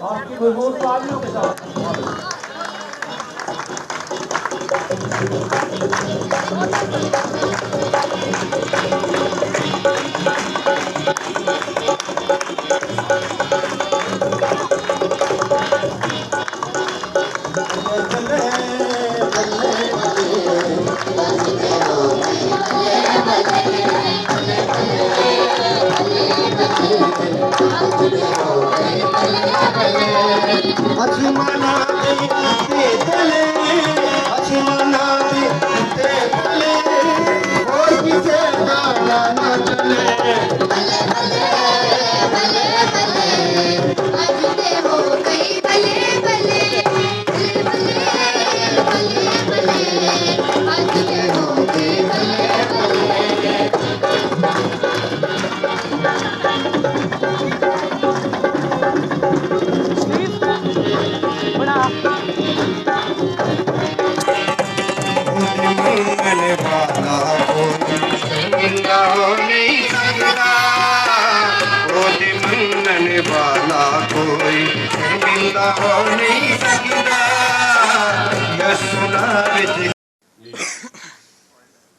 आपकी भरपूर तालियों के साथ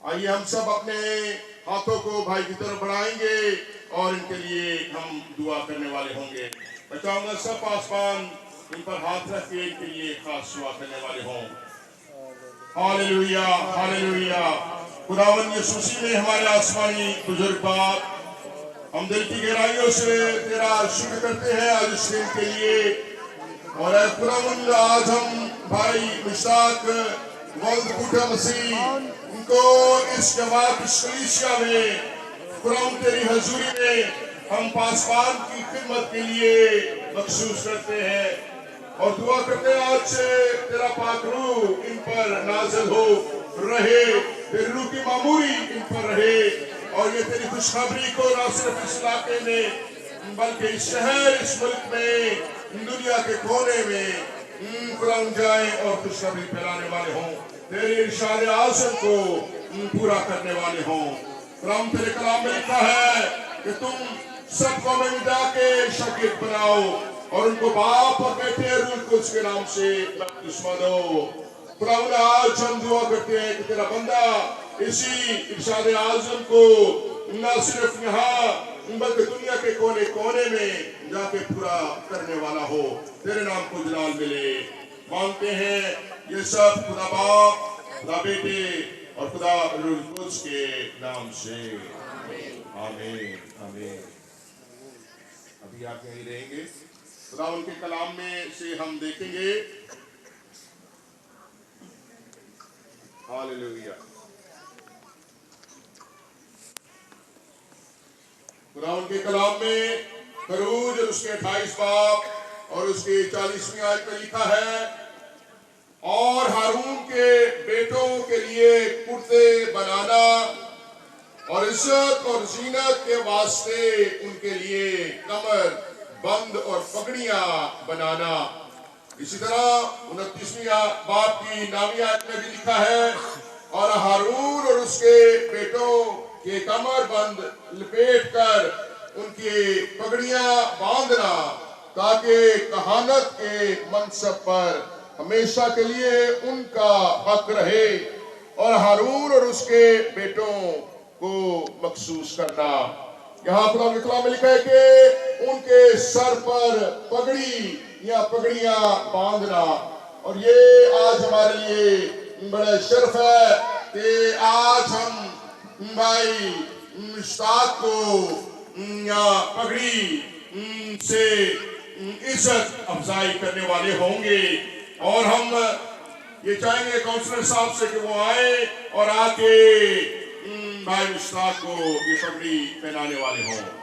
आइए हम सब अपने हाथों को भाई की तरफ बढ़ाएंगे और इनके लिए हम दुआ करने वाले होंगे। मैं चाहूंगा सब आसमान इन पर हाथ रख के इनके लिए खास दुआ करने वाले हों। Hallelujah hallelujah. खुदावंद यीशु मसीह में हमारे आसमानी बुजुर्ग बाप, हम दिल की गहराइयों से तेरा शुक्र करते हैं आज इस दिन के लिए। और खुदावंद आज हम भाई मुश्ताक वल्द बूटा मसीह उनको इस जमात इस कलीसिया में खुदावंद तेरी हजूरी में हम पासवान की खिदमत के लिए मखसूस करते हैं और दुआ करते हैं आज से तेरा पाक रूह इन पर नाज़िल हो रहे, तेरी रूह की मामूरी इन पर रहे और ये तेरी खुशखबरी को ना सिर्फ इस इलाके में बल्कि इस शहर इस मुल्क में दुनिया के कोने में खुदावंद जाए और खुशखबरी फैलाने वाले हों, तेरे इरशाद आज़म को पूरा करने वाले हों। खुदावंद तेरे कलाम में लिखा है कि तुम सबको में जाके शागिर्द बनाओ और उनको बाप और बेटे रूह कुद्स के नाम से बपतिस्मा दो। खुदावंद आज हम दुआ करते हैं कि तेरा बंदा इसी इरशाद आज़म को न सिर्फ यहाँ बल्कि दुनिया के कोने कोने में जाके पूरा करने वाला हो, तेरे नाम को जलाल मिले। मांगते हैं ये सब खुदा बाप, खुदा बेटे और खुदा रूह कुद्स के नाम से, आमीन आमीन। अभी आप यहीं रहेंगे। खुदा उनके कलाम में से हम देखेंगे। हालेलुया। खुदा उनके कलाम में खरूज उसके 28 बाब और उसके 40वीं आयत में लिखा है, और हारून के बेटों के लिए कुर्ते बनाना और इज्जत और जीनत के वास्ते उनके लिए कमर बंद और पगड़ियां बनाना। इसी तरह 29वीं बाब की 9वीं आयत में भी लिखा है, और हारून और उसके बेटों के कमर बंद लपेट कर उनकी पगड़ियां बांधना, ताकि कहानत के मनसब पर हमेशा के लिए उनका हक रहे और हारून और उसके बेटों को मखसूस करना। यहाँ खुदा के कलाम में लिखा है कि उनके सर पर पगड़ी या पगड़ियां बांधना। और ये आज हमारे लिए बड़ा शर्फ है कि आज हम भाई मुश्ताक को या पगड़ी से इज्जत अफजाई करने वाले होंगे और हम ये चाहेंगे काउंसलर साहब से कि वो आए और आके भाई मुश्ताक को ये पगड़ी पहनाने वाले हों।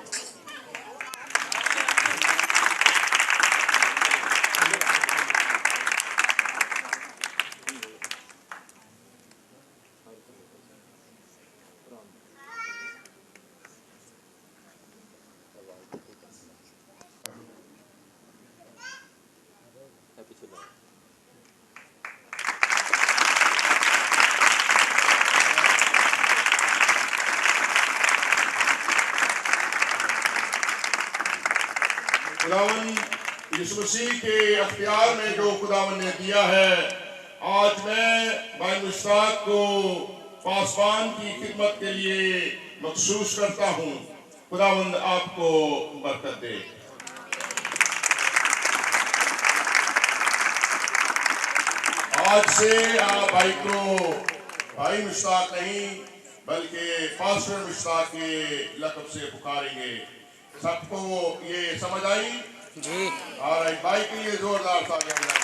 खुदावन यीशु मसीह के अख्तियार में जो खुदावन ने दिया है, आज मैं भाई मुश्ताक को पासबान की खिदमत के लिए मखसूस करता हूँ। खुदावंद आपको बरकत दे। आज से आप भाई को भाई मुश्ताक नहीं बल्कि पास्टर मुश्ताक के लक़ब से पुकारेंगे। सबको ये समझ आई जी? और भाई के लिए जोरदार तालियां बजाएं।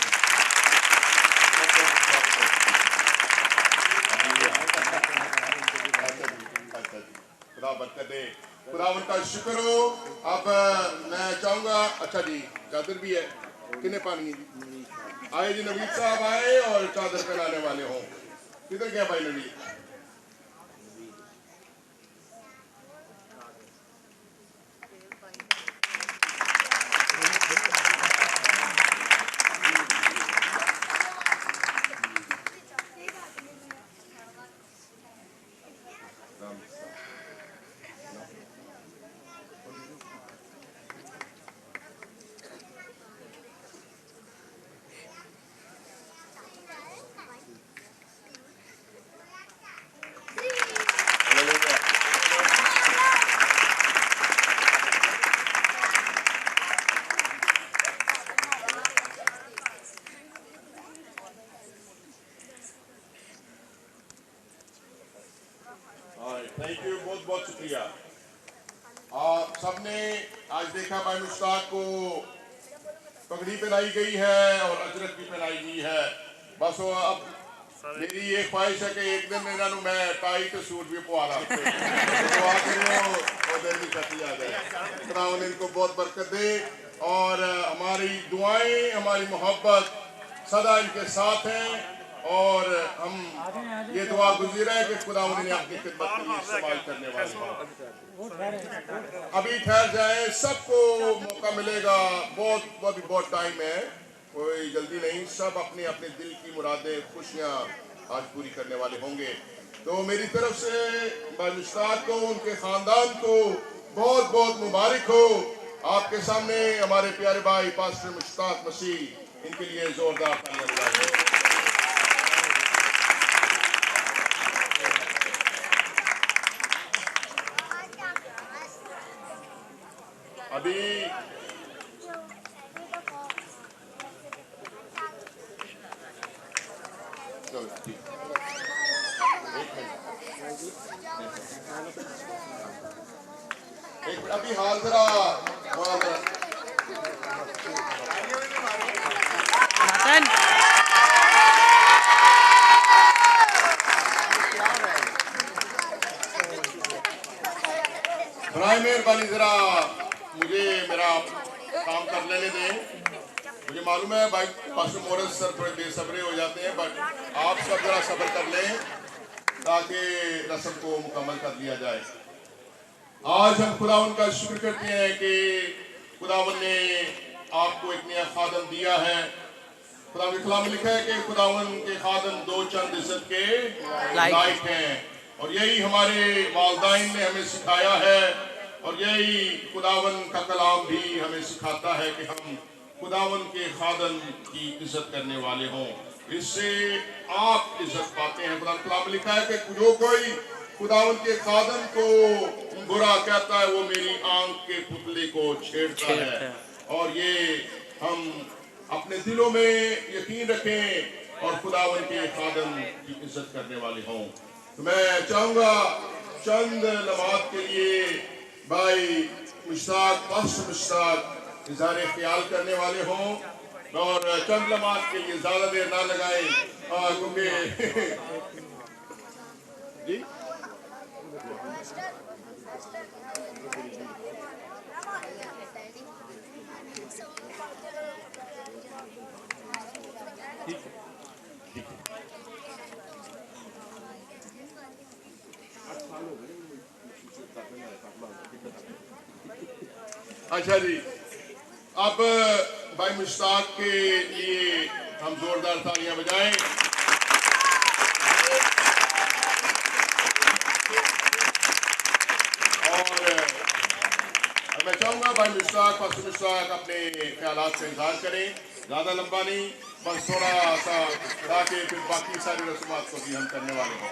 खुदा बरकत दे, खुदा उनका शुक्र हो। अब मैं चाहूंगा, अच्छा जी चादर भी है, कितने पानी आए जी? नवीद साहब आए और चादर पहनाने वाले हों। किधर गया भाई नवीद? थैंक यू, बहुत बहुत शुक्रिया। आप सबने आज देखा भाई मुश्ताक को पगड़ी पहनाई गई है और अजरक भी पहनाई गई है। बस वो अब मेरी ये ख्वाहिश है कि एक दिन इन्होंने मैं टाई तो सूट भी पवा रहा उधर भी कटी आ जाए। खुदा इनको बहुत बरकत दे और हमारी दुआएं, हमारी मोहब्बत सदा इनके साथ हैं और हम ये दुआ गुज़ीर है कि खुदा उन्हें अपनी खिदमत के लिए इस्तेमाल करने वाले हैं। अभी ठहर जाए, सबको मौका मिलेगा। बहुत टाइम है, कोई जल्दी नहीं। सब अपने अपने दिल की मुरादें, खुशियाँ आज पूरी करने वाले होंगे। तो मेरी तरफ से भाई मुश्ताक को, उनके ख़ानदान को बहुत बहुत मुबारक हो। आपके सामने हमारे प्यारे भाई पास्टर मुश्ताक मसीह, इनके लिए जोरदार तालियां बजाएंगे। अभी अभी हाजरा बराए मेहरबानी जरा मुझे मेरा काम कर लेने दें। मुझे मालूम है भाई पास्टर मोरस सर थोड़े बेसब्रे हो जाते हैं, बट आप सब जरा सब्र कर लें ताकि रस्म को मुकम्मल कर लिया जाए। आज हम खुदावन का शुक्र करते हैं कि खुदावन ने आपको एक नया खादम दिया है। खुदा के कलाम में लिखा है कि खुदावन के खादम दो चंद इज्जत के लायक हैं और यही हमारे वालिदैन ने हमें सिखाया है और यही खुदावन का कलाम भी हमें सिखाता है कि हम खुदावन के खादम की इज्जत करने वाले हों। इससे आप इज्जत पाते हैं। खुदा के कलाम में लिखा है कि जो कोई खुदावन के खादम को बुरा कहता है वो मेरी आंख के पुतले को छेड़ता है। और ये हम अपने दिलों में यकीन रखें और खुदावन के खादम की इज्जत करने वाले हों। तो मैं चाहूँगा चंद लम्हात के लिए भाई मुश्ताक, पास्टर मुश्ताक इज़हार ख्याल करने वाले हों और चंद लम्हात के लिए ज़्यादा देर ना लगाएं क्योंकि जी अच्छा जी, अब भाई मुश्ताक के लिए हम जोरदार तालियां बजाएं। और मैं चाहूँगा भाई मुश्ताक पास्टर मुश्ताक अपने ख्यालात का इजहार करें, ज़्यादा लंबा नहीं, बस थोड़ा सा, ताकि फिर बाकी सारी रस्मात को भी हम करने वाले हैं।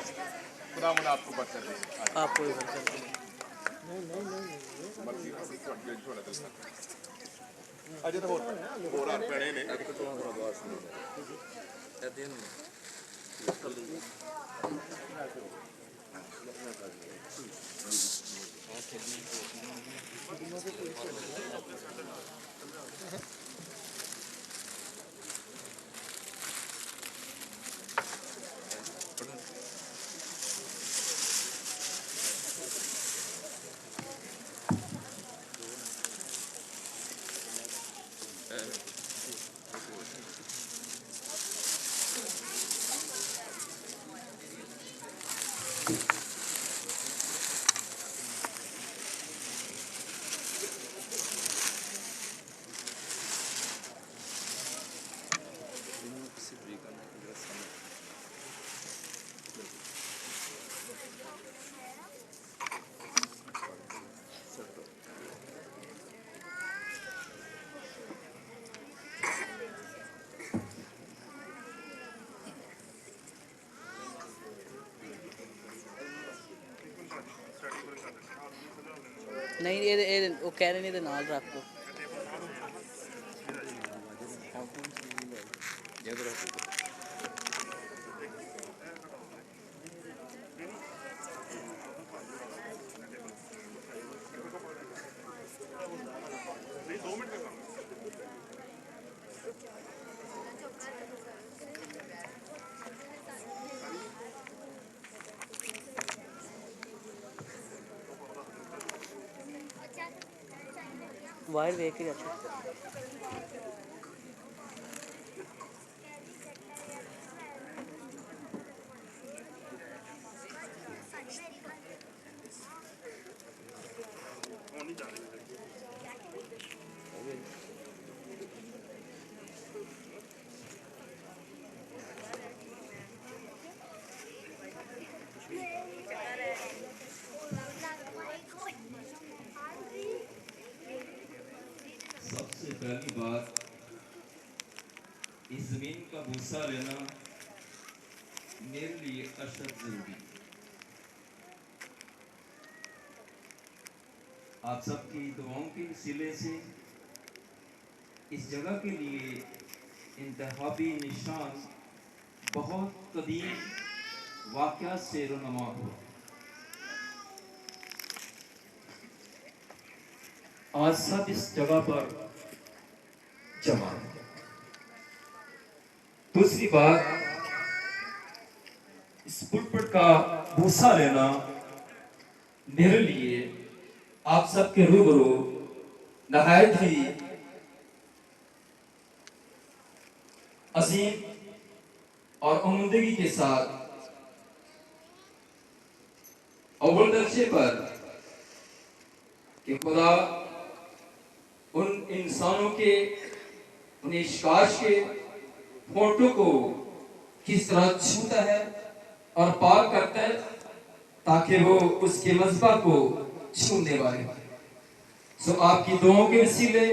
खुदा मुझे आपको बरकत दे। आपको भी बरकत दे। अजय तो हो रहा पैणे ने अभी तो थोड़ा दुआ सुनो नहीं ये वो कह रहे नहीं नाल रख दो। वायर देख के जाते सबसे पहली बात, इस जमीन का भूसा लेना मेरे लिए अशद जरूरी। आप सबकी दुआओं के वसीले से इस जगह के लिए इंतहाबी निशान बहुत कदीम वाक़या से रुनमा हुआ। आज सब इस जगह पर जमा है। दूसरी बात, इस पुलपट का भूसा लेना मेरे लिए आप सबके रूबरू नहायत ही अजीम और उम्मीदगी के साथ अव्वल दर्जे पर कि खुदा उन इंसानों के, उन इश्काश के फोटो को किस तरह छूता है और पार करता है ताकि वो उसके मज़हब को छूने वाले। सो आपकी दुआओं के वसीले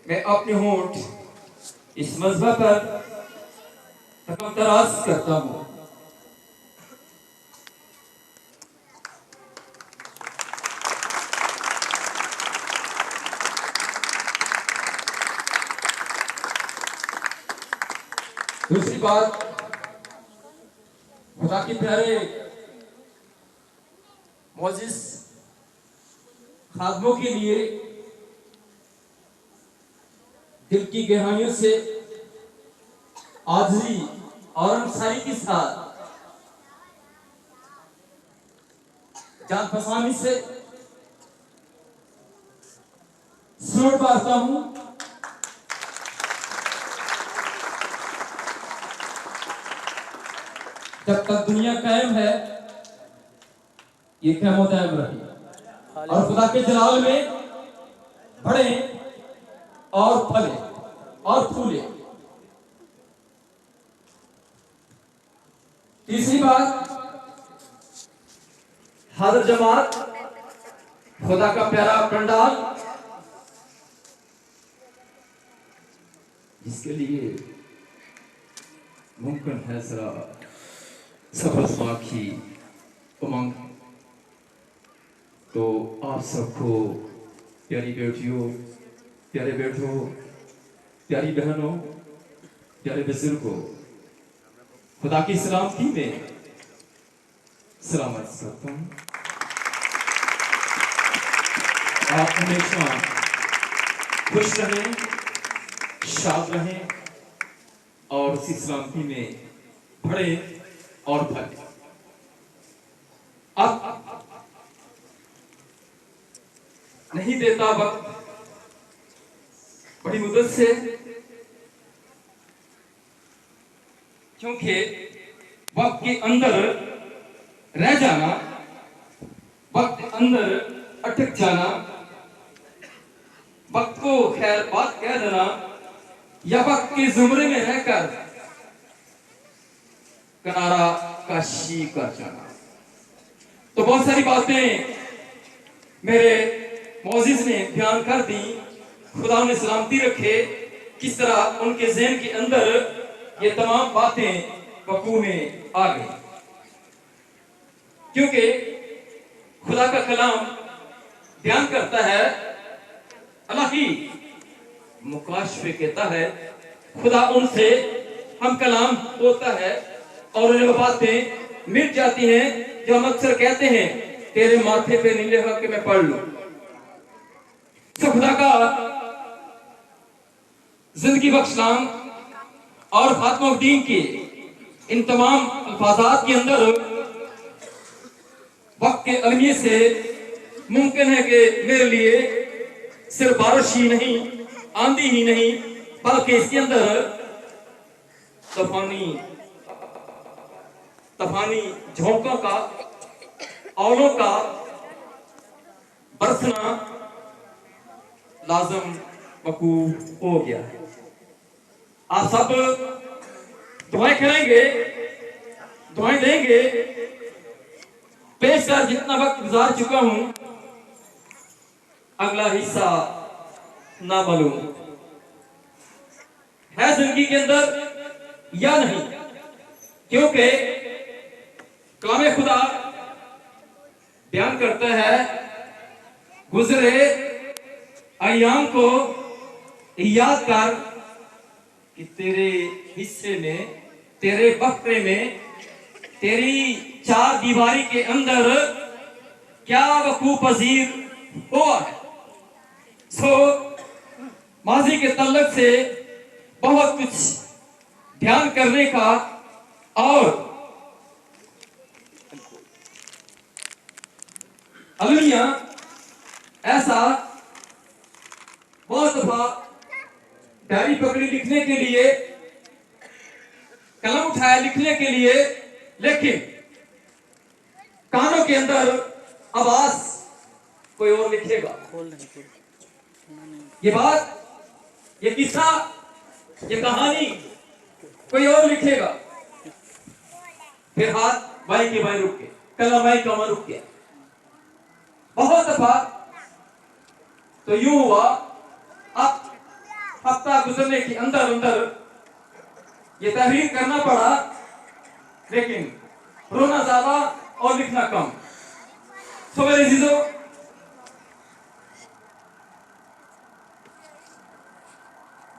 मैं अपने होंठ इस मज़हब पर तराश करता हूँ। दूसरी बात, खुदा के प्यारे मोजिस खादमों के लिए दिल की गहराइयों से आजिज़ी और अंसारी के साथ जान फसानी से सलूट मारता हूं। जब तक दुनिया कायम है ये क़यामत कायम रही और खुदा के जलाल में बढ़े और फले और फूले। तीसरी बात, हाज़िर जमात, खुदा का प्यारा पंडाल जिसके लिए मुमकिन है जरा सफल की उमंग। तो आप सबको प्यारी बेटियों, प्यारे बेटों, प्यारी बहनों, प्यारे बुजुर्गों, खुदा की सलामती में सलामत करता हूँ। आप हमेशा खुश रहें, शाद रहें और उसी सलामती में बढ़े और फले। अब नहीं देता वक्त बड़ी मुद्दत से, क्योंकि वक्त के अंदर रह जाना, वक्त के अंदर अटक जाना, वक्त को खैर बात कह देना या वक्त के जुमरे में रहकर किनारा कशी कर जाना, तो बहुत सारी बातें मेरे मौजिज ने बयान कर दी। खुदा उन्हें सलामती रखे। किस तरह उनके ज़हन के अंदर ये तमाम बातें वकूअ में आ गई, क्योंकि खुदा का कलाम बयान करता है, अल्लाह की मुकाशफे कहता है, खुदा उनसे हम कलाम होता है और उन्हें वो बातें मिट जाती हैं जो हम अक्सर कहते हैं, तेरे माथे पे नीले हक के मैं पढ़ लूं। तो खुदा का जिंदगी बख्शलाम और खात्मा-उद-दीन के इन तमाम अल्फाजात के अंदर वक्त के अलमिये से मुमकिन है कि मेरे लिए सिर्फ बारिश ही नहीं, आंधी ही नहीं, बल्कि इसके अंदर तूफानी झोंकों का, औलों का बरसना लाजम वकूअ हो गया है। आप सब दुआएं करेंगे, दुआएं देंगे। पेशकार जितना वक्त गुजार चुका हूं, अगला हिस्सा ना मालूम है जिंदगी के अंदर या नहीं, क्योंकि कलाम खुदा बयान करता है, गुजरे अय्याम को याद कर कि तेरे हिस्से में, तेरे बक्रे में, तेरी चार दीवारी के अंदर क्या वकूअ पजीर हुआ है। सो माजी के तल्लक से बहुत कुछ ध्यान करने का और अलमिया ऐसा बहुत दफा डायरी पकड़ी लिखने के लिए, कलम उठाया लिखने के लिए, लेकिन कानों के अंदर आवाज कोई और लिखेगा। ये बात, ये किस्सा, ये कहानी कोई और लिखेगा। फिर हाथ बाई के बाई रुक के, कलम बाई कमा रुक गया। बहुत दफा तो यूं हुआ, अब हफ्ता गुजरने के अंदर अंदर ये तहरीर करना पड़ा, लेकिन रोना ज्यादा और लिखना कम। सो मेरे अजीजों,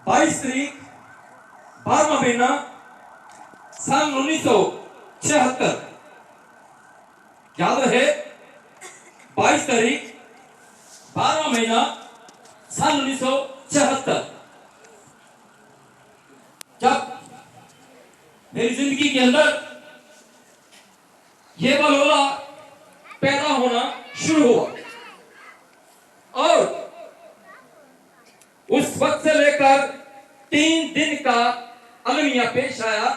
22 तारीख 12वां महीना सन 1976, याद रहे, 22 तारीख 12वां महीना सन 1976, जब मेरी जिंदगी के अंदर ये बलोला पैदा होना शुरू हुआ, और उस वक्त से लेकर 3 दिन का अलमिया पेश आया।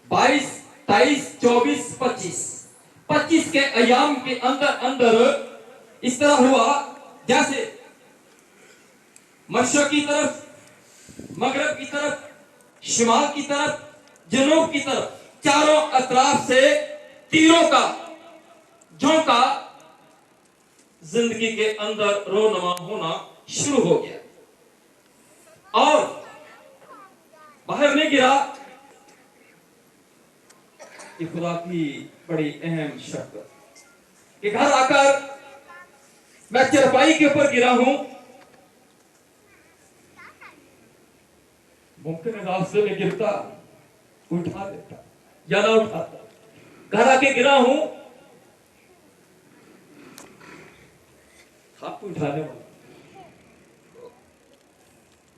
22, 23, 24, 25 के अयाम के अंदर अंदर इस तरह हुआ जैसे मशरक की तरफ, मगरब की तरफ, शिमाल की तरफ, जनूब की तरफ, चारों अतराफ से तीरों का झोंका जिंदगी के अंदर रोनमा होना शुरू हो गया। और बाहर नहीं गिरा, ये खुदा की बड़ी अहम शर्त कि घर आकर मैं चरपाई के ऊपर गिरा हूं, मुमकिन है रास्ते में गिरता, उठा लेता या ना उठाता। घर आके गिरा हूं, आपको उठाने वाला,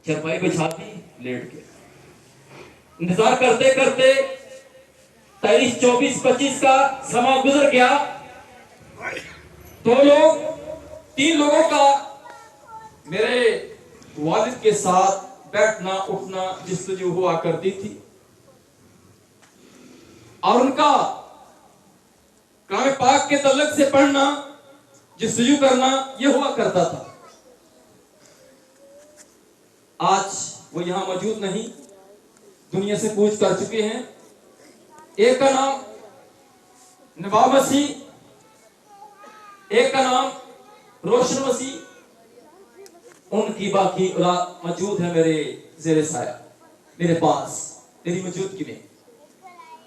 चरपाई बिछा दी, लेट के इंतजार करते करते 23, 24, 25 का समय गुजर गया। 2 लोग 3 लोगों का मेरे वालिद के साथ बैठना उठना जिस्तजू हुआ करती थी और उनका कलाम पाक के तल्लक से पढ़ना जिस्तजू करना यह हुआ करता था। आज वो यहां मौजूद नहीं, दुनिया से कूच कर चुके हैं। एक का नाम नवाब मसीह, एक का नाम रोशन मसीह, उनकी बाकी औलाद मौजूद है मेरे ज़ेरे साया, मेरे पास, मेरी मौजूदगी में।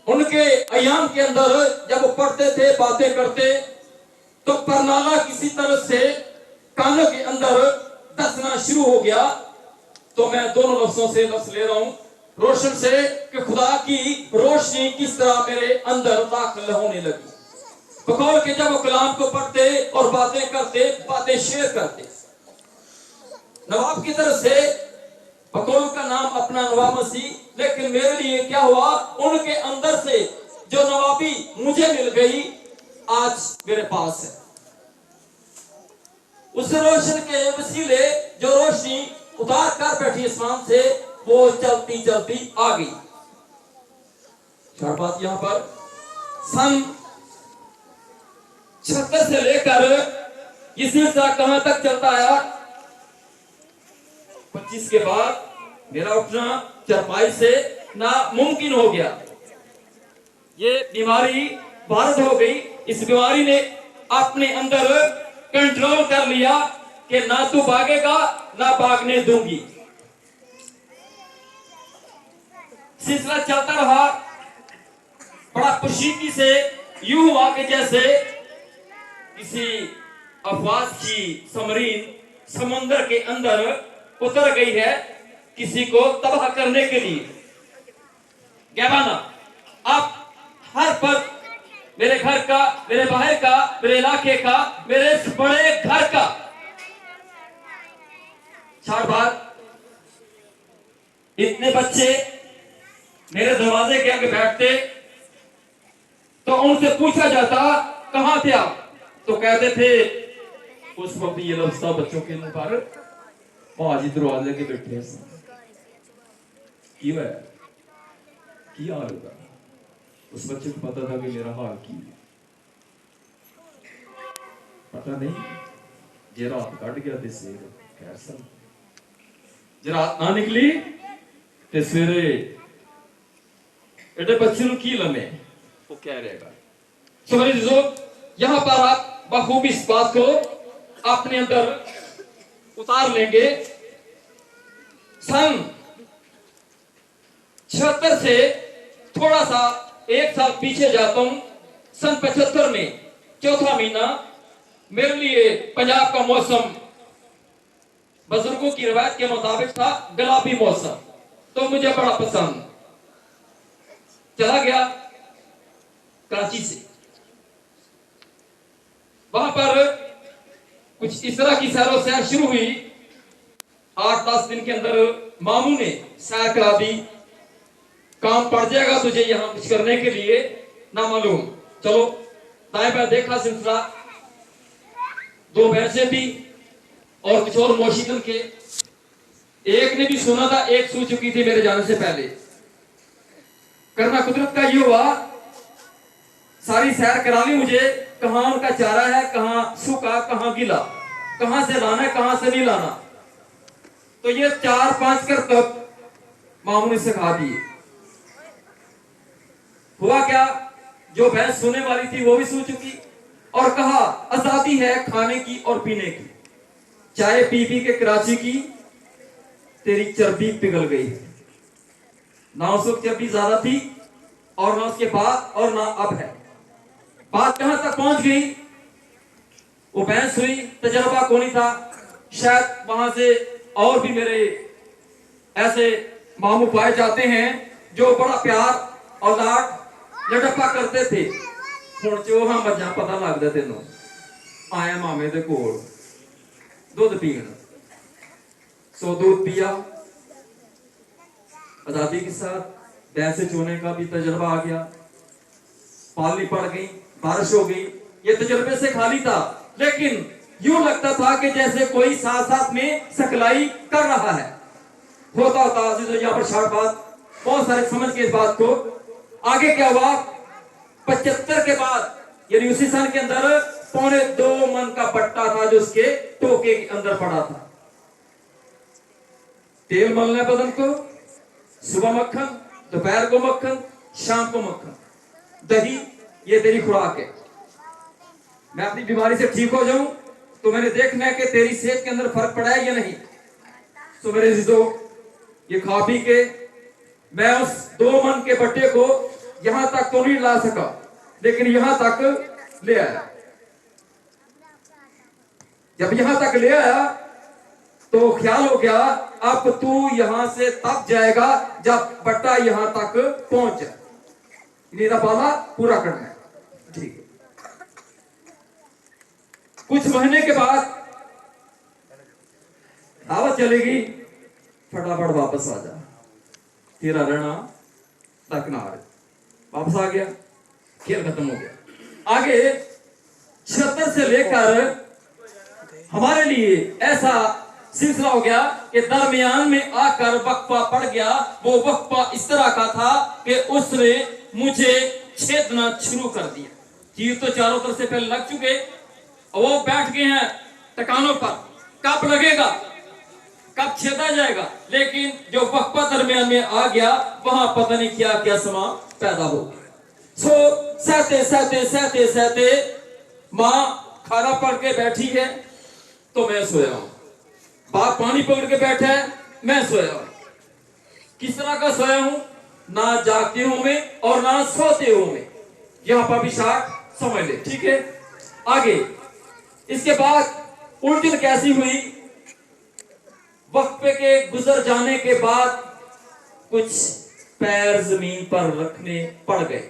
उनके अयाम के अंदर जब वो पढ़ते थे, बातें करते, तो परनाला किसी तरह से कानों के अंदर दसना शुरू हो गया। तो मैं दोनों लफ्जों से लफ्ज ले रहा हूं, रोशन से, कि खुदा की रोशनी किस तरह मेरे अंदर दाखिल होने लगी। बकौल के जब वो कलाम को पढ़ते और बातें करते, बातें शेयर करते, नवाब की तरफ से बकौल का नाम अपना नवाब मसीह, लेकिन मेरे लिए क्या हुआ, उनके अंदर से जो नवाबी मुझे मिल गई आज मेरे पास है। उस रोशन के वसीले जो रोशनी उतार कर बैठी आसमान से, वो चलती चलती आ गई। चार बात यहां पर सन 76 से लेकर ये सिलसिला कहां तक चलता आया। 25 के बाद मेरा उठना चरपाई से नामुमकिन हो गया। ये बीमारी भारत हो गई। इस बीमारी ने अपने अंदर कंट्रोल कर लिया कि ना तू भागेगा ना भागने दूंगी। सिलसिला चलता रहा, बड़ा खुशी से यूं हुआ कि जैसे किसी अफवाज की समरीन समुद्र के अंदर उतर गई है किसी को तबाह करने के लिए। गैबाना अब हर पर मेरे घर का, मेरे बाहर का, मेरे इलाके का, मेरे इस बड़े घर का 4 बार इतने बच्चे मेरे दरवाजे के आगे बैठते, तो उनसे पूछा जाता कहां थे आप, तो कहते थे उस वक्त ये लफ्ज़ था बच्चों के मुंह पर, आज दरवाजे के बैठे क्यों है, क्या हाल होगा। उस बच्चे को पता था कि मेरा हाल की पता नहीं, जे रात कट गया थे सिर कैसा, जे रात ना निकली ते सवेरे एडे बच्चे की लमे वो क्या रहेगा। समझो यहां पर आप बखूबी इस बात को अपने अंदर उतार लेंगे। सन 76 से थोड़ा सा 1 साल पीछे जाता हूं। सन 75 में चौथा महीना मेरे लिए पंजाब का मौसम बुजुर्गों की रिवायत के मुताबिक था गुलाबी मौसम, तो मुझे बड़ा पसंद। चला गया कराची से, वहां पर कुछ इस तरह की सैरो सैर शुरू हुई। 8-10 दिन के अंदर मामू ने सैर करा दी, काम पड़ जाएगा तुझे यहां कुछ करने के लिए, ना मालूम। चलो दाएं बाएं देखा सिलसिला, 2 भैंसे थी और कुछ और मोशीदन के, एक ने भी सुना था, एक सो चुकी थी मेरे जाने से पहले। करना कुदरत का ये हुआ, सारी सैर करा ली मुझे, कहां उनका चारा है, कहां सूखा, कहां गीला, कहां से लाना है, कहां से नहीं लाना। तो ये 4-5 करतब मामू ने सिखा दिए। हुआ क्या, जो भैंस सोने वाली थी वो भी सो चुकी, और कहा आजादी है खाने की और पीने की, चाय पी पी के कराची की तेरी चर्बी पिघल गई। ना उस वक्त जब भी ज्यादा थी और ना उसके बाद और ना अब है। बात कहां तक पहुंच गई, वो बहस हुई, तजर्बा कौन नहीं था। शायद वहां से और भी मेरे ऐसे मामू पाए जाते हैं जो बड़ा प्यार और लाड लड़प्पा करते थे। हुण चोहा मझां पता लगदा तेनों आया मामे दे कोल दुध पीण, सो दूध पिया, आजादी के साथ भैंसे चोने का भी तजर्बा आ गया, पाली पड़ गई, बारिश हो गई, ये तजर्बे से खाली था। लेकिन यूं लगता था कि जैसे कोई साथ साथ में सकलाई कर रहा है। होता यहाँ पर शार्ट बात बहुत सारे समझ के इस बात को। आगे क्या हुआ, 75 के बाद यानी उसी सन के अंदर 2.25 मन का पट्टा था जो उसके टोके के अंदर पड़ा था। तेल मलना है बदन को, सुबह मक्खन, दोपहर को मक्खन, शाम को मक्खन, दही, ये तेरी खुराक है। मैं अपनी बीमारी से ठीक हो जाऊं तो मैंने देखना है कि तेरी सेहत के अंदर फर्क पड़ा है या नहीं। तो मेरे जिदो ये खा पी के मैं उस 2 मन के बट्टे को यहां तक तो नहीं ला सका, लेकिन यहां तक ले आया। जब यहां तक ले आया तो ख्याल हो गया अब तू यहां से तब जाएगा जब बट्टा यहां तक पहुंच जाए, मेरा पाला पूरा करना है। ठीक है। कुछ महीने के बाद दावत चलेगी, फटाफट वापस आ जा, तेरा रहना दरकिनार। वापस आ गया, खेल खत्म हो गया। आगे 76 से लेकर हमारे लिए ऐसा सिलसिला हो गया कि दरमियान में आकर वक्फा पड़ गया। वो वक्फा इस तरह का था कि उसने मुझे छेदना शुरू कर दिया। तीर तो चारों तरफ से पहले लग चुके, वो बैठ गए हैं टकानों पर, कब लगेगा, कब छेदा जाएगा। लेकिन जो वक्फा दरमियान में आ गया वहां पता नहीं क्या क्या समा पैदा हो गया। सो सहते सहते सहते सहते मां खाना पड़ के बैठी है तो मैं सोया हूं, बाप पानी पकड़ के बैठा है, मैं सोया हूं। किस तरह का सोया हूं, ना जागते हुए में और ना सोते हुए में। यहां पर भी शार्ट समझ ले, ठीक है। आगे इसके बाद उल्टन कैसी हुई, वक्फे के गुजर जाने के बाद कुछ पैर जमीन पर रखने पड़ गए।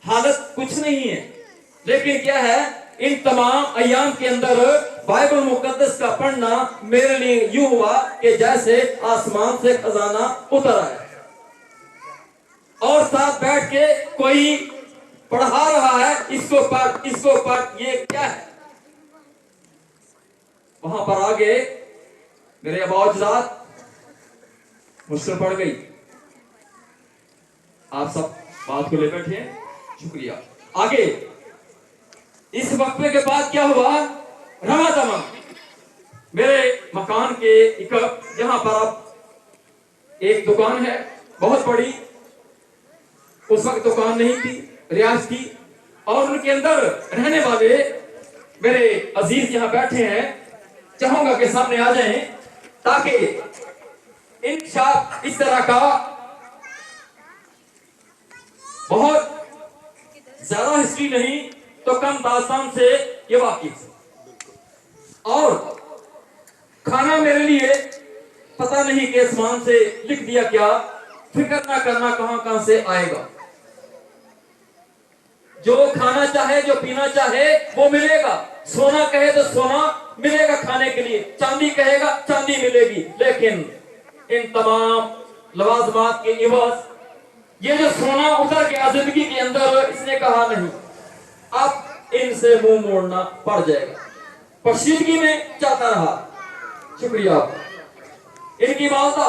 हालत कुछ नहीं है, लेकिन क्या है, इन तमाम अयाम के अंदर बाइबल मुकद्दस का पढ़ना मेरे लिए यूं हुआ कि जैसे आसमान से खजाना उतर आया और साथ बैठ के कोई पढ़ा रहा है, इसको पढ़, इसको पढ़, ये क्या है। वहां पर आगे मेरे अबाउजात मुश्किल पड़ गई। आप सब बात को ले बैठे हैं, शुक्रिया। आगे इस वक्फे के बाद क्या हुआ, रमा दमा मेरे मकान के जहां पर अब एक दुकान है बहुत बड़ी, उस वक्त दुकान नहीं थी, रियाज थी, और उनके अंदर रहने वाले मेरे अजीज यहां बैठे हैं, चाहूंगा कि सामने आ जाएं ताकि इंशाअल्लाह इस तरह का बहुत ज्यादा हिस्ट्री नहीं तो कम दास्तान से ये वाकिफ। और खाना मेरे लिए पता नहीं कि आसमान से लिख दिया क्या, फिक्र ना करना कहां कहां से आएगा। जो खाना चाहे, जो पीना चाहे वो मिलेगा, सोना कहे तो सोना मिलेगा खाने के लिए, चांदी कहेगा चांदी मिलेगी। लेकिन इन तमाम लवाजमात के इवज ये जो सोना उतर गया जिंदगी के अंदर, इसने कहा नहीं, अब इनसे मुंह मोड़ना पड़ जाएगा। पशीदगी में जाता रहा, शुक्रिया। इनकी वालदा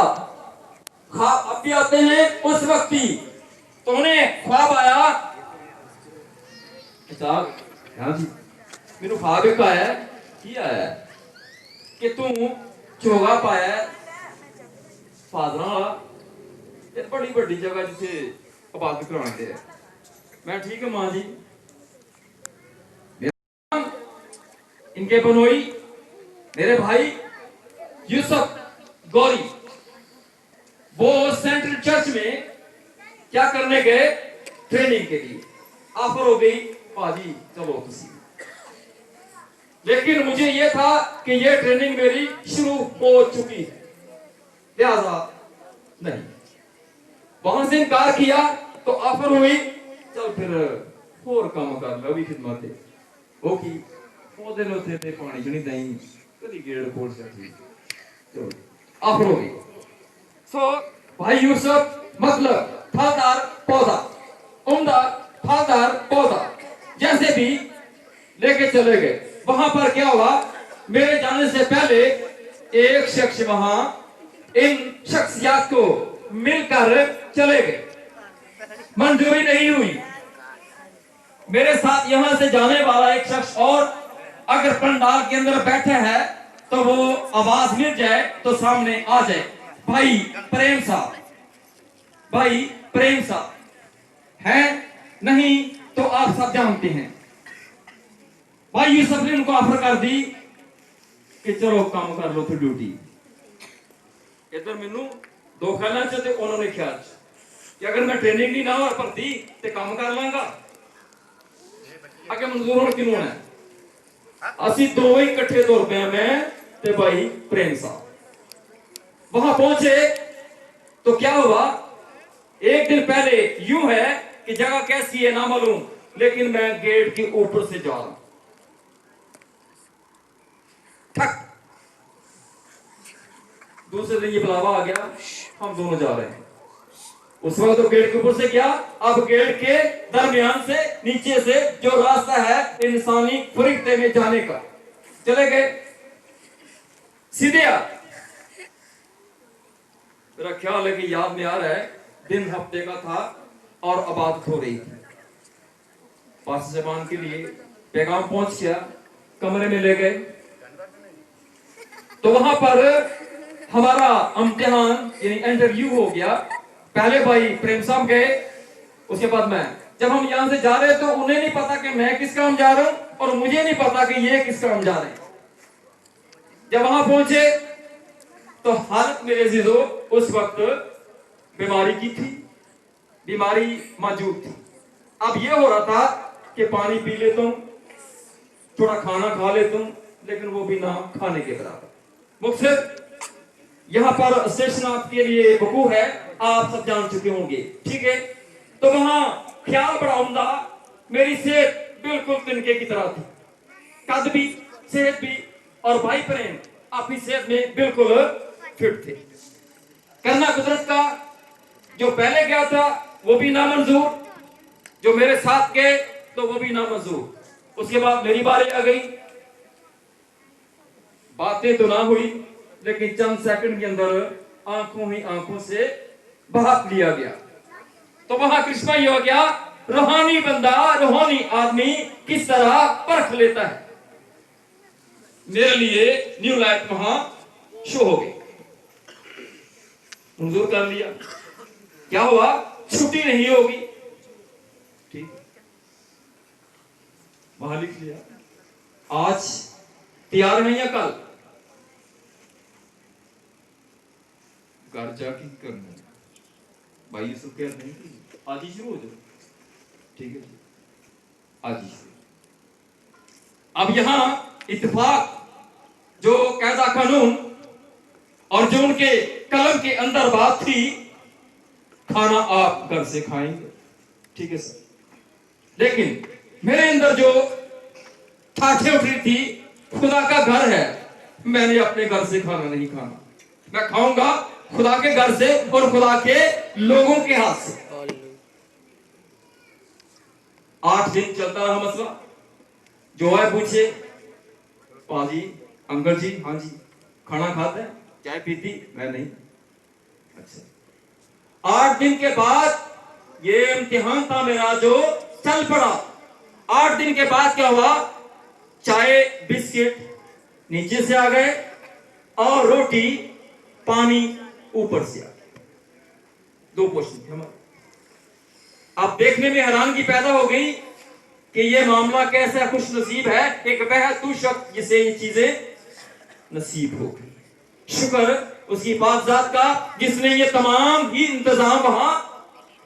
अब भी आते हैं उस वक्त ही, तो उन्हें ख्वाब आया, हाँ जी मेनू ख्वाब एक आया कि तू चोगा पाया फादर वाला बड़ी बड़ी जगह जिसे इबादत कराते हैं। मैं ठीक है मां जी, इनके बनोई मेरे भाई यूसुफ गौरी वो सेंट्रल चर्च में क्या करने गए? ट्रेनिंग के लिए। ऑफर हो गई, पाजी चलो तुसी। लेकिन मुझे ये था कि ये ट्रेनिंग मेरी शुरू हो चुकी है, लिहाजा नहीं। वहां से इनकार किया तो ऑफर हुई, चल फिर और काम कर लो भी खिदमत है वो की पौधे लोथे ते पानी जनी दई कदी गेड़ खोल सकती। चलो ऑफर हो गई। सो भाई यूसुफ मतलब फलदार पौधा, उम्दा फलदार पौधा जैसे भी लेके चले गए। वहां पर क्या हुआ, मेरे जाने से पहले एक शख्स वहां इन शख्सियात को मिलकर चले गए, मंजूरी नहीं हुई। मेरे साथ यहां से जाने वाला एक शख्स और अगर पंडाल के अंदर बैठे हैं तो वो आवाज मिल जाए तो सामने आ जाए, भाई प्रेम साहब, भाई प्रेम साहब है नहीं तो आप सब जानते हैं। भाई यूसुफ ने उनको ऑफर कर दी कि चलो काम कर लो फिर ड्यूटी। इधर मैनू दो ख्याल च उन्होंने ख्याल कि अगर मैं ट्रेनिंग नहीं ना और भर्ती ते काम कर लांगा। अगे मंजूर होना किनू है, असि दो ही इकट्ठे तुर पे, मैं ते भाई प्रेम साहब। वहां पहुंचे तो क्या हुआ, एक दिन पहले यूं है कि जगह कैसी है ना मालूम, लेकिन मैं गेट के ऊपर से जा रहा हूं, ठक दूसरे दिन ये बुलावा आ गया, हम दोनों जा रहे हैं। उस वक्त तो गेट के ऊपर से गया, अब गेट के दरमियान से नीचे से जो रास्ता है इंसानी फरिश्ते में जाने का, चले गए सीधे। मेरा ख्याल है कि याद में आ रहा है, दिन हफ्ते का था और इबादत हो रही थी। पास जबान के लिए पैगाम पहुंच गया, कमरे में ले गए तो वहां पर हमारा इम्तिहान यानी इंटरव्यू हो गया। पहले भाई प्रेम साहब गए, उसके बाद मैं। जब हम यहां से जा रहे तो उन्हें नहीं पता कि मैं किस काम जा रहा हूं और मुझे नहीं पता कि ये किस काम जा रहे हैं। जब वहां पहुंचे तो हालत मेरे अजीजों उस वक्त बीमारी की थी, बीमारी मौजूद थी। अब ये हो रहा था कि पानी पी लेता हूं, थोड़ा खाना खा लेता हूं, लेकिन वो भी ना खाने के बराबर। मुख्तसर यहां पर स्टेशन आपके लिए वकूफ है, आप सब जान चुके होंगे, ठीक है। तो वहां ख्याल बड़ा उम्दा, मेरी सेहत बिल्कुल तिनके की तरह थी, कद भी सेहत भी, और भाई प्रेम अपनी सेहत में बिल्कुल फिट थे। करना कुदरत का, जो पहले गया था वो भी नामंजूर, जो मेरे साथ गए तो वो भी नामंजूर। उसके बाद मेरी बारी आ गई, बातें तो ना हुई लेकिन चंद सेकंड के अंदर आंखों ही आंखों से बहा लिया गया। तो वहां कृष्णा ये हो गया, रूहानी बंदा रूहानी आदमी किस तरह परख लेता है। मेरे लिए न्यू लाइफ वहां शो हो गई, मंजूर कर लिया। क्या हुआ, छुट्टी नहीं होगी, ठीक, वहां लिख लिया। आज तैयार हैं या कल? घर जाके करना भाई यूसुफ कह नहीं कि आज ही शुरू हो जाओ, ठीक है आज ही शुरू। अब यहां इत्तेफाक जो कायदा कानून और जो उनके कलम के अंदर बात थी, खाना आप घर से खाएंगे, ठीक है सर। लेकिन मेरे अंदर जो ठाठे उठ रही थी, खुदा का घर है, मैंने अपने घर से खाना नहीं खाना, मैं खाऊंगा खुदा के घर से और खुदा के लोगों के हाथ से। 8 दिन चलता रहा मसला, जो है पूछे, पाजी अंकल जी, हाँ जी, खाना खाते हैं, चाय पीती, मैं नहीं। अच्छा, 8 दिन के बाद ये इम्तिहान था मेरा जो चल पड़ा। 8 दिन के बाद क्या हुआ, चाय बिस्किट नीचे से आ गए और रोटी पानी ऊपर से आ गया। 2 पोर्शन थे हमारे। अब देखने में हैरानगी पैदा हो गई कि ये मामला कैसा खुश नसीब है, एक बेहद शख्स जिसे ये चीजें नसीब हो गई। शुक्र उसकी हिफाजत का, जिसने ये तमाम ही इंतजाम वहां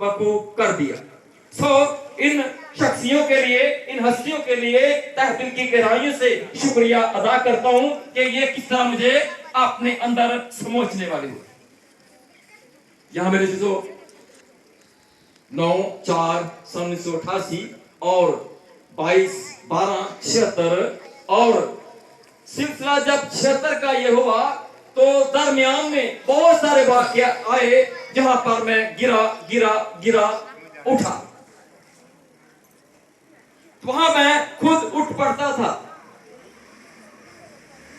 वकूफ कर दिया। इन शख्सियों के लिए, इन हस्तियों के लिए तहे दिल की गहराइयों से शुक्रिया अदा करता हूं कि ये किस तरह मुझे अपने अंदर समोचने वाले हुए। यहां मेरे जो 9/4/1988 और 22/12/76 और सिलसिला जब 76 का ये हुआ तो दरमियान में बहुत सारे वाकया आए जहां पर मैं गिरा उठा। वहां मैं खुद उठ पड़ता था।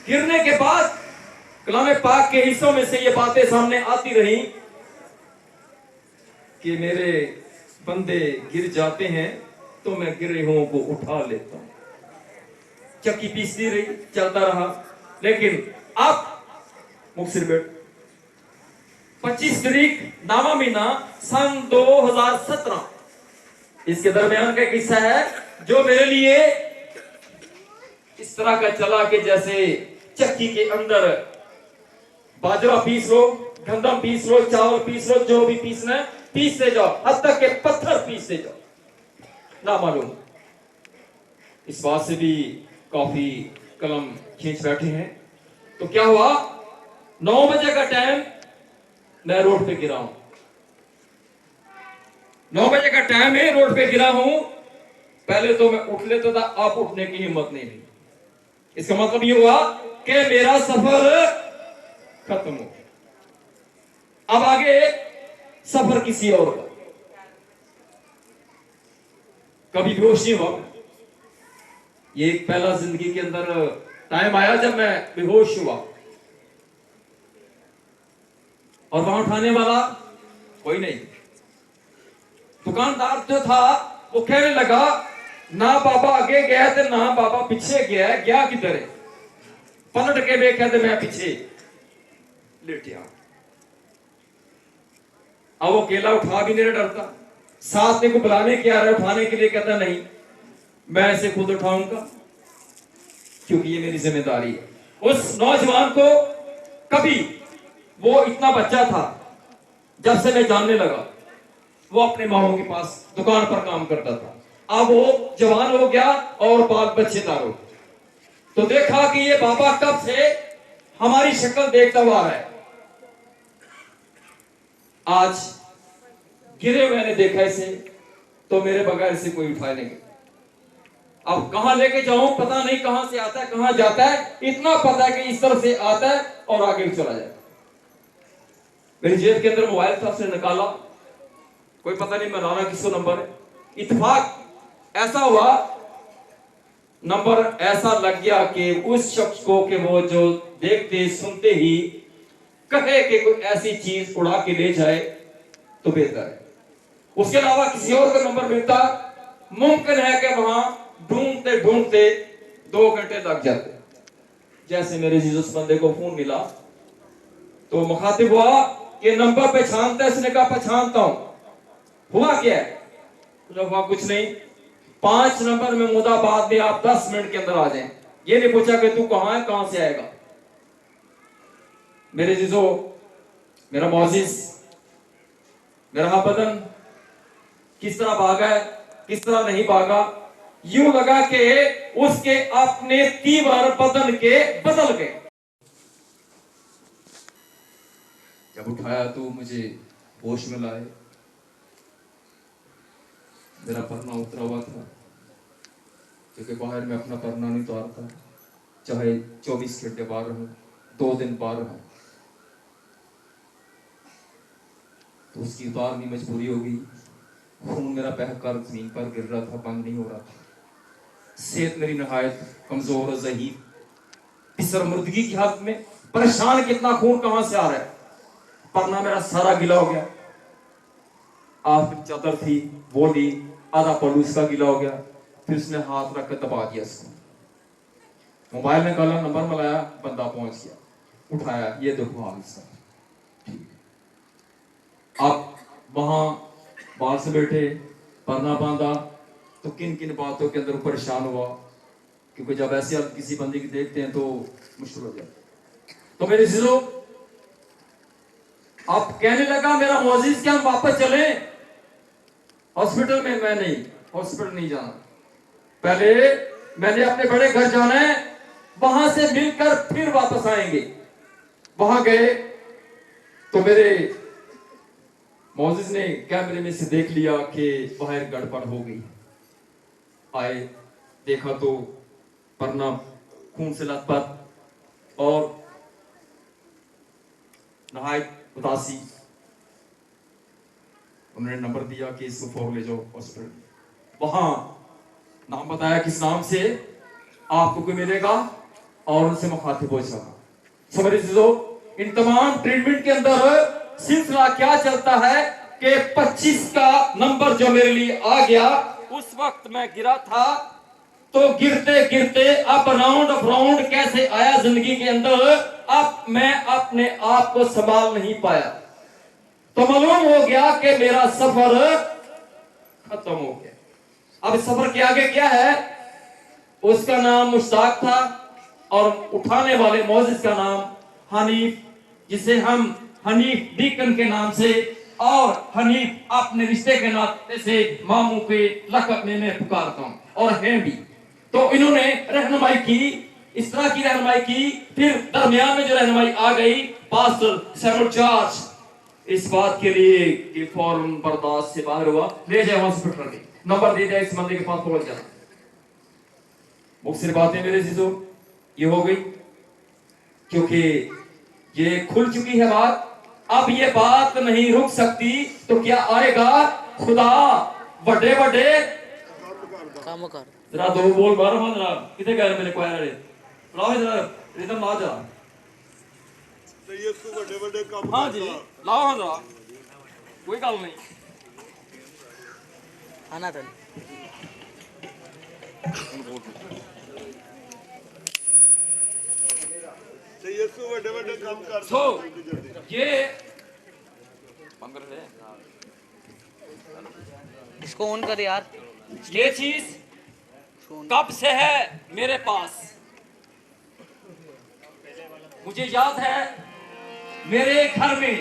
गिरने के बाद कलाम पाक के हिस्सों में से ये बातें सामने आती रही कि मेरे बंदे गिर जाते हैं तो मैं गिरे हुओं को उठा लेता हूं। चक्की पीसती रही, चलता रहा। लेकिन अब मुखसिर बेट 25 तारीख नामा महीना सन 2017, इसके दरमियान का एक हिस्सा है जो मेरे लिए इस तरह का चला कि जैसे चक्की के अंदर बाजरा पीस लो, गंदम पीस लो, चावल पीस लो, जो भी पीसना है पीसते जाओ, हद तक के पत्थर पीसते जाओ, ना मालूम। इस बात से भी काफी कलम खींच बैठे हैं। तो क्या हुआ, 9 बजे का टाइम, मैं रोड पे गिरा हूं। 9 बजे का टाइम है, रोड पे गिरा हूं। पहले तो मैं उठ लेता था, अब उठने की हिम्मत नहीं हुई। इसका मतलब ये हुआ कि मेरा सफर खत्म हो गया। अब आगे सफर किसी और का। कभी बेहोश नहीं हुआ। ये एक पहला जिंदगी के अंदर टाइम आया जब मैं बेहोश हुआ और वहां उठाने वाला कोई नहीं। दुकानदार जो था वो कहने लगा, ना बाबा आगे गया थे ना बाबा पीछे गया है, गया किधर है? पलट के देखा तो मैं पीछे लेटिया। अब वो केला उठा भी नहीं डरता, साथ को बुलाने के आ रहा है उठाने के लिए, कहता नहीं मैं इसे खुद उठाऊंगा क्योंकि ये मेरी जिम्मेदारी है। उस नौजवान को कभी, वो इतना बच्चा था जब से मैं जानने लगा, वो अपने माओ के पास दुकान पर काम करता था। अब वो जवान हो गया और बाल बच्चेदार हो गए। तो देखा कि ये बाबा कब से हमारी शक्ल देखता हुआ है। आज गिरे मैंने देखा इसे, तो मेरे बगैर इसे कोई उठा नहीं। अब कहां लेके जाऊं पता नहीं, कहां से आता है कहां जाता है, इतना पता है कि इस तरफ से आता है और आगे चला जाए। मेरी जेब के अंदर मोबाइल था, उसने निकाला, कोई पता नहीं मनाना किसको नंबर है। इत्तेफाक ऐसा हुआ, नंबर ऐसा लग गया कि उस शख्स को कि वो जो देखते सुनते ही कहे कि कोई ऐसी चीज उड़ा के ले जाए तो बेहतर है। उसके अलावा किसी और का नंबर मिलता, मुमकिन है कि वहां ढूंढते ढूंढते 2 घंटे लग जाते। जैसे मेरे जिस बंदे को फोन मिला तो मुखातिब हुआ कि नंबर पहचानता है? उसने कहा पहचानता हूं। हुआ क्या है? हुआ कुछ नहीं, 5 नंबर में मुदाबाद में आप 10 मिनट के अंदर आ जाएं। ये नहीं पूछा कि तू कहां है, कहां से आएगा। मेरे जीजो, मेरा मौजिज, मेरा बदन किस तरह भागा है, किस तरह नहीं भागा, यूं लगा कि उसके अपने तीवर बदन के बदल गए। जब उठाया तो मुझे होश में लाए। मेरा परना उतरा हुआ था क्योंकि बाहर में अपना परना नहीं उतारता, चाहे 24 घंटे बाहर रहूं, 2 दिन बाहर रहूं, तो उसकी उतारनी मजबूरी हो गई। खून मेरा बहकर जमीन पर गिर रहा था, बंद नहीं हो रहा था। सेहत मेरी नहायत कमजोर और ज़हीफ, पिसर मुर्दगी की हालत में, परेशान, कितना खून कहां से आ रहा है। परना मेरा सारा गिला हो गया। आखिर चादर थी वो ली, आधा पल्लू इसका गीला हो गया। फिर उसने हाथ रख कर दबा दिया इसको। मोबाइल में गला नंबर मिलाया, बंदा पहुंच गया, उठाया, ये देखो हाल इसका। अब वहां बाहर से बैठे, परना बांधा, तो किन किन बातों के अंदर परेशान हुआ, क्योंकि जब ऐसे आप किसी बंदे की देखते हैं तो मुश्किल हो जाता है। तो मेरे जिलो अब कहने लगा मेरा मौजिज कि हम वापस चले हॉस्पिटल में। मैं नहीं, हॉस्पिटल नहीं जाना, पहले मैंने अपने बड़े घर जाना है, वहां से मिलकर फिर वापस आएंगे। वहां गए तो मेरे मौजिज ने कैमरे में से देख लिया कि बाहर गड़बड़ हो गई। आए, देखा तो परना खून से लथपथ और नहायत उदासी। उन्होंने नंबर दिया कि इसको फौरन ले जाओ हॉस्पिटल। वहां नाम बताया किस नाम से आपको कोई मिलेगा और उनसे मुखातिब हो जाना। समझ लो, इन तमाम ट्रीटमेंट के अंदर सिलसिला क्या चलता है कि 25 का नंबर जो मेरे लिए आ गया, उस वक्त मैं गिरा था, तो गिरते गिरते अब राउंड कैसे आया जिंदगी के अंदर, अब मैं अपने आप को संभाल नहीं पाया। तो मालूम हो गया कि मेरा सफर खत्म हो गया। अब सफर के आगे क्या है? उसका नाम मुश्ताक था और उठाने वाले मौजिज का नाम हनीफ, जिसे हम हनीफ डीकन के नाम से और हनीफ अपने रिश्ते के नाते से मामू के लक़ब में मैं पुकारता हूं, और हैं भी। तो इन्होंने रहनुमाई की, इस तरह की रहनुमाई की। फिर दरमियान में जो रहनुमाई आ गई, पास्टर सैमुअल जॉर्ज इस बात के लिए कि फौरन बर्दाश्त से बाहर हुआ, ले जाए हॉस्पिटल में, नंबर दे दिया, इस बंदे के पास पहुंच जाना। मुख्तलिफ बातें मेरे जीजो ये हो गई, क्योंकि ये खुल चुकी है बात। अब ये बात नहीं रुक सकती, तो क्या आएगा खुदा बड़े बड़े काम कर। जरा दो बोल मारो जरा, कितने गए मेरे क्वायर वाले, लाओ जरा रिदम ला जरा। हाँ जी लाओ, हाँ जरा, कोई गल नहीं आना था। सो ये इसको ऑन कर यार। ये चीज कब से है मेरे पास, मुझे याद है मेरे घर में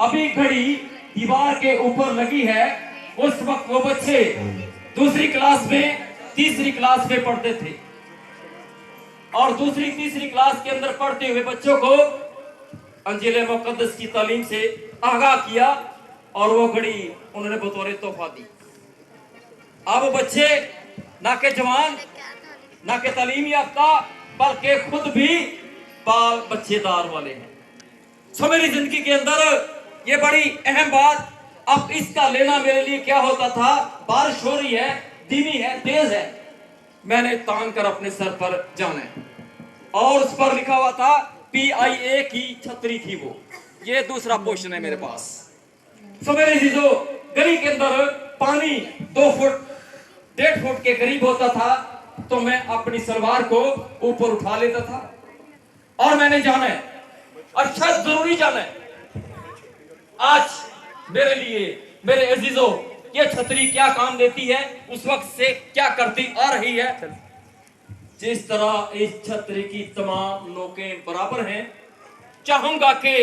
अभी घड़ी दीवार के ऊपर लगी है। उस वक्त वो बच्चे दूसरी क्लास में, तीसरी क्लास में पढ़ते थे, और दूसरी तीसरी क्लास के अंदर पढ़ते हुए बच्चों को अंजील मुक़द्दस की तालीम से आगाह किया, और वो घड़ी उन्होंने बतौर तोहफा दी। अब बच्चे ना के जवान, ना के तालीम याफ्ता, बल्कि खुद भी बाल बच्चेदार वाले हैं। सो मेरी जिंदगी के अंदर ये बड़ी अहम बात, अब इसका लेना मेरे लिए क्या होता था, बारिश हो रही है, धीमी है, तेज है, मैंने तान कर अपने सर पर जाना है, और उस पर लिखा हुआ था PIA की छतरी थी वो। ये दूसरा पोर्शन है मेरे पास। सो मेरे जीजो, गली के अंदर पानी 2 फुट 1.5 फुट के करीब होता था, तो मैं अपनी सलवार को ऊपर उठा लेता था, और मैंने जाना है, अच्छा जरूरी जाना है। आज मेरे लिए मेरे अजीजों, ये छतरी क्या काम देती है, उस वक्त से क्या करती आ रही है। जिस तरह इस छतरी की तमाम नोकें बराबर हैं, चाहूंगा कि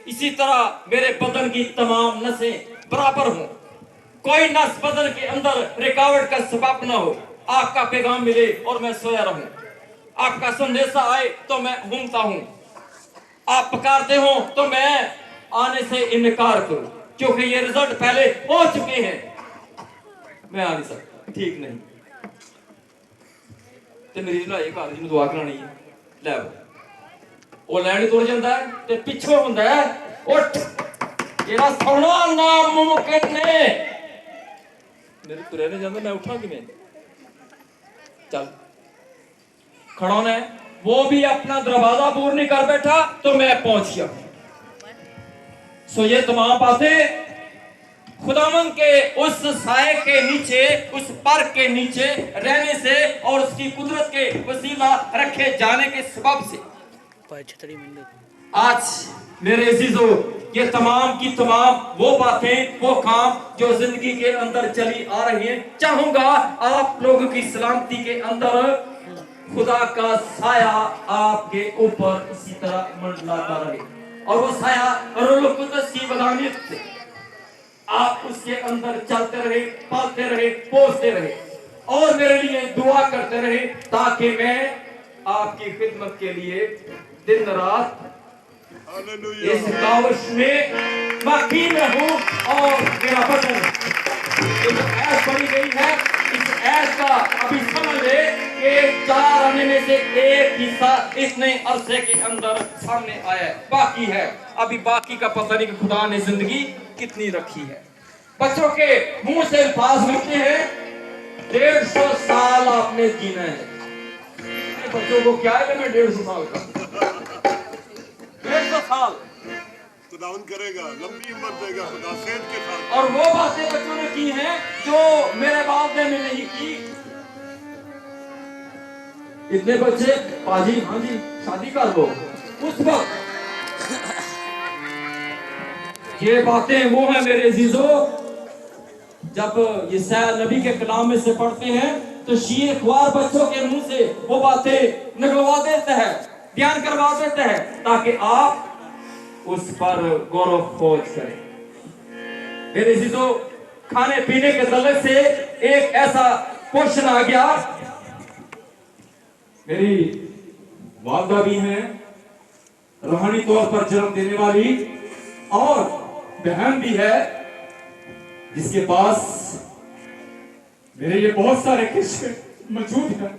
इसी तरह मेरे बदन की तमाम नसें बराबर हों, कोई नस बदन के अंदर रुकावट का सबब ना हो। आपका पैगाम मिले और मैं सोया रहूं, आपका संदेशा आए तो मैं घूमता हूं, आप पुकारते हो तो मैं आने से इनकार करूं, क्योंकि ये रिजल्ट पहले हो चुके हैं, मैं आ नहीं सकता, ठीक नहीं। ते मरीज लाए घर जी दुआ करानी है, लै वो लैन तुर जाता है, ते पिछों हुंदा है उठ जेड़ा सोना नामुमकिन ने, मेरे तुरे नहीं जाता, मैं उठा किवें, चल खड़ा होना है। वो भी अपना दरवाजा पूर नहीं कर बैठा तो मैं पहुंच गया। सो ये तमाम बातें खुदावन के उस साए के नीचे, उस पर के नीचे रहने से और उसकी कुदरत के वसीला रखे जाने के सबब से आज मेरे अजीजों, ये तमाम की तमाम वो बातें, वो काम जो जिंदगी के अंदर चली आ रही हैं, चाहूंगा आप लोगों की सलामती के अंदर खुदा का साया आपके ऊपर इसी तरह मंडलाता रहे, और वो साया रूह कुद्दस की वदानियत से आप उसके अंदर चलते रहे, पालते रहे, पोसते रहे और मेरे लिए दुआ करते रहे ताकि मैं आपकी खिदमत के लिए दिन रात इस कावश में बाकी में हूँ। और मेरा वचन ये जो ऐश पड़ी गई है, इस ऐश का अभी समझ ले कि 4 आने में से एक हिस्सा इतने अरसे के अंदर सामने आया है, बाकी है। अभी बाकी का पता नहीं कि खुदा ने जिंदगी कितनी रखी है। बच्चों के मुंह से अल्फाज निकले हैं 150 साल आपने जीना है। बच्चों को क्या है मैं 150 साल का 150 साल खुदावन करेगा, लंबी उम्र देगा खुदा सेहत के साथ। और वो बातें बच्चों ने की हैं जो मेरे बाप ने नहीं की। इतने बच्चे पाजी हाँ जी शादी कर लो उस वक्त। ये बातें वो है मेरे अजीजों, जब ये सैयद नबी के कलाम में से पढ़ते हैं तो शीर ख्वार बच्चों के मुंह से वो बातें निकलवा देते हैं, बयान करवा देते हैं ताकि आप उस पर गौरव खोज करें। मेरे अजीजों, खाने पीने के तलक से एक ऐसा क्वेश्चन आ गया। मेरी वालदा भी हैं, रूहानी तौर पर जन्म देने वाली, और बहन भी है जिसके पास मेरे लिए बहुत सारे किस्से मौजूद हैं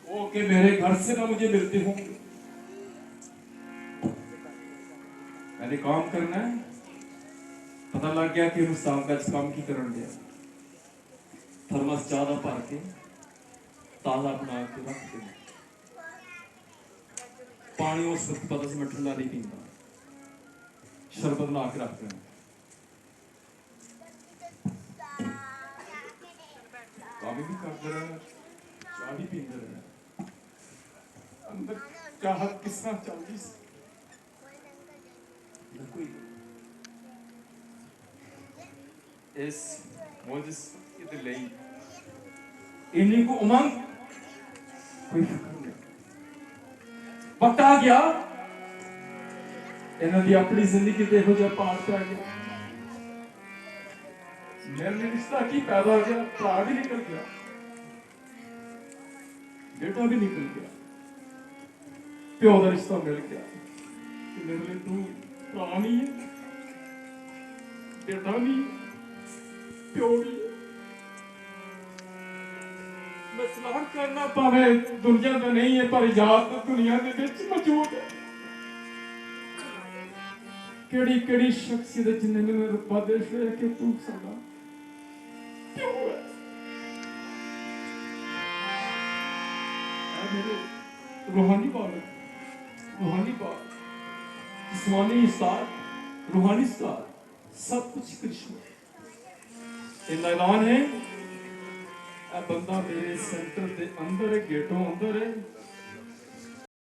वो कि मेरे घर से ना मुझे मिलते हों। मैंने काम करना है, पता लग गया कि रुस्ताम का काम की करन दिया, थर्मस ज्यादा भर के ताजा बना के रख देना। पानी उस वक्त पता से मैं ठंडा नहीं पीता, शरबत बना के रख देना। काम भी करते रहे, चाय भी पीते रहे, अंदर का हाथ किस तरह चलती कोई इस मोजिस के लिए इन्हीं को उमंग कोई फिक्र नहीं। वक्त आ गया इन्हों की अपनी जिंदगी देखो जब पार पे आ गया, मेरे रिश्ता की पैदा हो गया, भरा भी निकल गया, बेटा भी निकल गया, प्यो का रिश्ता मिल गया। मेरे लिए तू भरा नहीं है, बेटा नहीं, प्यो नहीं। मैं सलाह करना पावे दुनिया में नहीं है पर याद तो दुनिया के विच मौजूद है। केड़ी केड़ी शख्सियत जिन्हें मैंने रब्बा देश है कि तू सदा क्यों है। मेरे रूहानी बालक, रूहानी बालक, जिस्मानी साथ, रूहानी साथ, सब कुछ कृष्ण इनका ऐलान है। बंदा मेरे सेंटर के अंदर है, गेटों अंदर है,